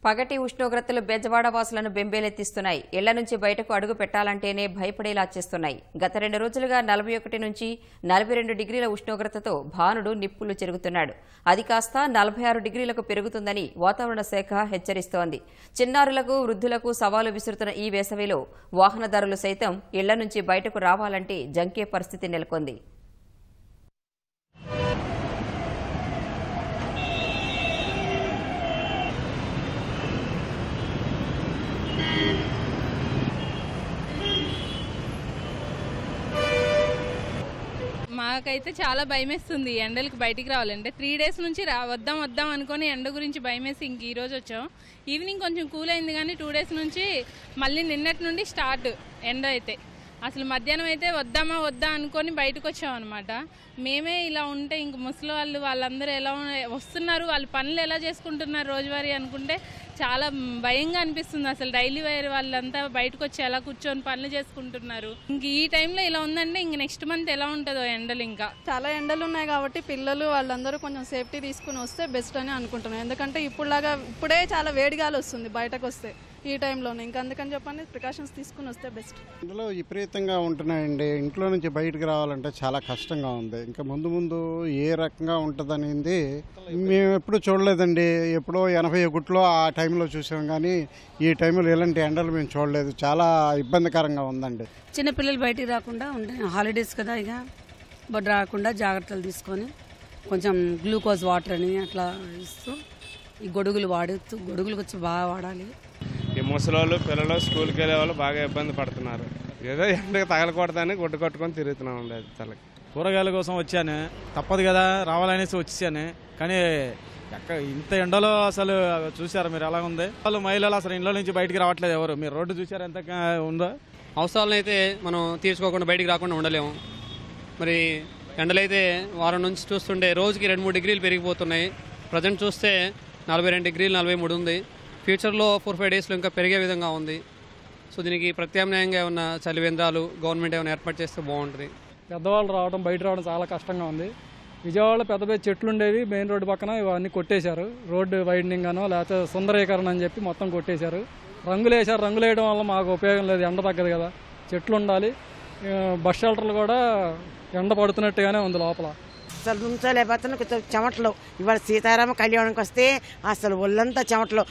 పగటి ఉష్ణోగ్రతలు బెజవాడ వాసులను బెంబేలెత్తిస్తున్నాయి. ఇళ్ల నుంచి బయటకు అడుగు పెట్టాలంటేనే భయపడేలా చేస్తున్నాయి. గత 2 రోజులుగా 41 నుంచి 42 డిగ్రీల ఉష్ణోగ్రతతో భానుడు నిప్పులు చెరుగుతున్నాడు. అది కాస్త 46 డిగ్రీలకు పెరుగుతుందని వాతావరణ శాఖ హెచ్చరిస్తోంది. చిన్నారులకు, వృద్ధులకు సవాలు విసురుతున్న ఈ వేసవిలో వాహనదారులు సైతం ఇళ్ల నుంచి బయటకు రావాలంటే జంకే పరిస్థితి నెలకొంది. మాకైతే చాలా భయమేస్తుంది ఎండలకు బయటికి రావాలంటే. 3 డేస్ నుంచి వద్దాం అనుకొని ఎండ గురించి భయమేసి ఇంక ఈ రోజు వచ్చాం. ఈవినింగ్ కొంచెం కూల్ అయింది కానీ 2 డేస్ నుంచి మళ్ళీ నిన్నటి నుండి స్టార్ట్ ఎండ అయితే. అసలు మధ్యాహ్నం అయితే వద్దా అనుకొని బయటకు వచ్చాం అనమాట. మేమే ఇలా ఉంటే ఇంక ముసలి వాళ్ళందరూ ఎలా వస్తున్నారు, వాళ్ళ పనులు ఎలా చేసుకుంటున్నారు రోజువారీ అనుకుంటే చాలా భయంగా అనిపిస్తుంది. అసలు డైలీ వేర్ వాళ్ళంతా బయటకు వచ్చి ఎలా కూర్చొని పనులు చేసుకుంటున్నారు. ఇంక ఈ టైంలో ఇలా ఉందంటే ఇంక నెక్స్ట్ మంత్ ఎలా ఉంటుందో ఎండలు. ఇంకా చాలా ఎండలు ఉన్నాయి కాబట్టి పిల్లలు వాళ్ళందరూ కొంచెం సేఫ్టీ తీసుకుని వస్తే బెస్ట్ అని అనుకుంటున్నాను. ఎందుకంటే ఇప్పుడే చాలా వేడిగాలు వస్తుంది బయటకు వస్తే ఈ టైంలోనే. ఇంకా అందుకని చెప్పని ప్రికాషన్స్ తీసుకుని వస్తే బెస్ట్. ఇందులో విపరీతంగా ఉంటున్నాయండి. ఇంట్లో నుంచి బయటకు రావాలంటే చాలా కష్టంగా ఉంది. ఇంకా ముందు ఏ రకంగా ఉంటుందనేది మేము ఎప్పుడు చూడలేదండి. ఎప్పుడో 81లో ఆ టైంలో చూసాం కానీ ఈ టైంలో ఇలాంటి ఎండలు మేము చూడలేదు. చాలా ఇబ్బందికరంగా ఉందండి. చిన్నపిల్లలు బయటికి రాకుండా ఉంటే హాలిడేస్ కదా, ఇక బట్ రాకుండా జాగ్రత్తలు తీసుకొని కొంచెం గ్లూకోజ్ వాటర్ అని అట్లా ఇస్తూ ఈ గొడుగులు వచ్చి బాగా వాడాలి. ఈ ముసలోళ్ళు పిల్లలు స్కూల్కి వెళ్ళే వాళ్ళు బాగా ఇబ్బంది పడుతున్నారు. ఏదో ఎండకి తగలకూడదని గుడ్డు కట్టుకొని తిరుగుతున్నాం అండి. తలకి కూరగాయల కోసం వచ్చాను, తప్పదు కదా రావాలనేసి వచ్చాను. కానీ ఇంత ఎండలో అసలు చూసారు మీరు ఎలా ఉంది. వాళ్ళు మహిళలు అసలు ఇంట్లో నుంచి బయటికి రావట్లేదు ఎవరు. మీరు రోడ్డు చూసారు ఎంత ఉందో. అవసరాలను అయితే మనం తీర్చుకోకుండా బయటికి రాకుండా ఉండలేము. మరి ఎండలైతే వారం నుంచి చూస్తుంటే రోజుకి 2-3 డిగ్రీలు పెరిగిపోతున్నాయి. ప్రజెంట్ చూస్తే 42 డిగ్రీలు 43 ఉంది. ఫ్యూచర్లో 4-5 డేస్లో ఇంకా పెరిగే విధంగా ఉంది. సో దీనికి ప్రత్యామ్నాయంగా ఏమన్నా చలివేంద్రాలు గవర్నమెంట్ ఏమైనా ఏర్పాటు చేస్తే బాగుంటుంది. పెద్దవాళ్ళు బయట రావడం చాలా కష్టంగా ఉంది. విజయవాడలో పెద్ద చెట్లు ఉండేవి మెయిన్ రోడ్డు పక్కన, ఇవన్నీ కొట్టేశారు. రోడ్డు వైడనింగ్ అనో లేకపోతే సుందరీకరణ అని చెప్పి మొత్తం కొట్టేశారు. రంగులు వేయడం వల్ల మాకు ఉపయోగం లేదు. ఎండ తగ్గదు కదా, చెట్లు ఉండాలి. బస్ షెల్టర్లు కూడా ఎండ పడుతున్నట్టుగానే ఉంది లోపల. అసలు నుంచోలేకపోతున్నా కొంచెం చెమటలు. ఇవాళ సీతారామ కళ్యాణంకి వస్తే అసలు ఒళ్ళంతా చెమటలు.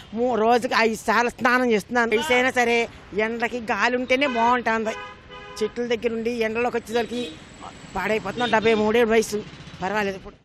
రోజుకి 5 సార్లు స్నానం చేస్తున్నాను. వయసైనా సరే ఎండకి గాలి ఉంటేనే బాగుంటుంది. చెట్ల దగ్గర నుండి ఎండలోకి వచ్చేసరికి పాడైపోతున్నాం. 73 వయసు, పర్వాలేదు ఇప్పుడు.